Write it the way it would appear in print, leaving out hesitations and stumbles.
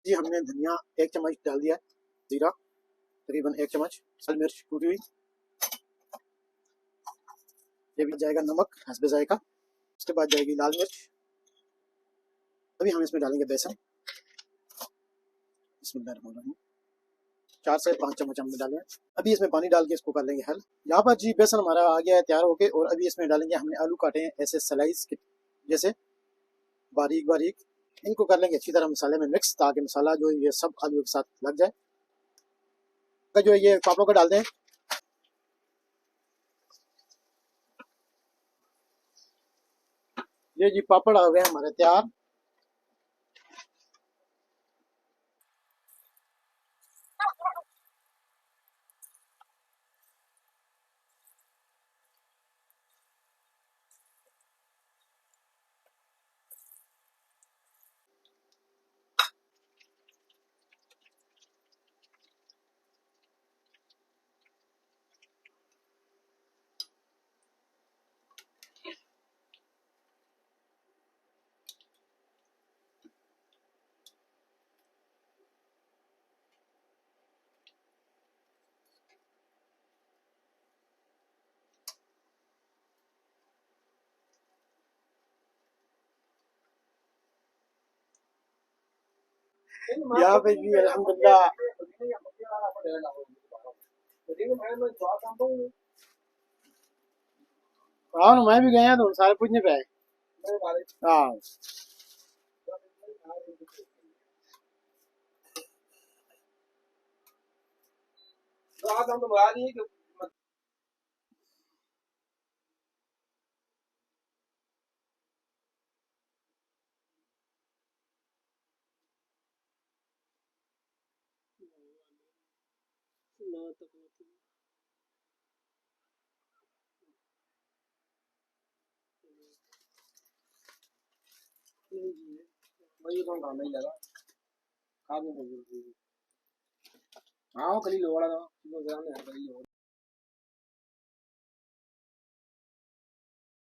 जी हमने धनिया 1 चम्मच डाल दिया, जीरा तकरीबन 1 चम्मच, लाल मिर्च कूटी हुई, ये भी जाएगा नमक हस्बे जायका, उसके बाद जाएगी लाल मिर्च। अभी हम इसमें डालेंगे बेसन, बिस्मिल्लाहिर्रहमानिर्रहीम, 4 से 5 चम्मच हमने डाले। अभी इसमें पानी डाल के इसको कर लेंगे हल। यहाँ पर जी बेसन हमारा आ गया है तैयार होके, और अभी इसमें डालेंगे हमने आलू काटे हैं ऐसे स्लाइस के जैसे बारीक बारीक, इनको कर लेंगे अच्छी तरह मसाले में मिक्स, ताकि मसाला जो ये सब आलू के साथ लग जाए। जो ये पापड़ों को डाल दें, ये जी पापड़ आ गए हमारे तैयार। यहाँ पे जी अल्हम्दुलिल्लाह हाँ मैं भी गया तो सारे पूछने पे आए। हाँ वही तो काम नहीं लगा, काम नहीं। हाँ कल ही लोड़ा था,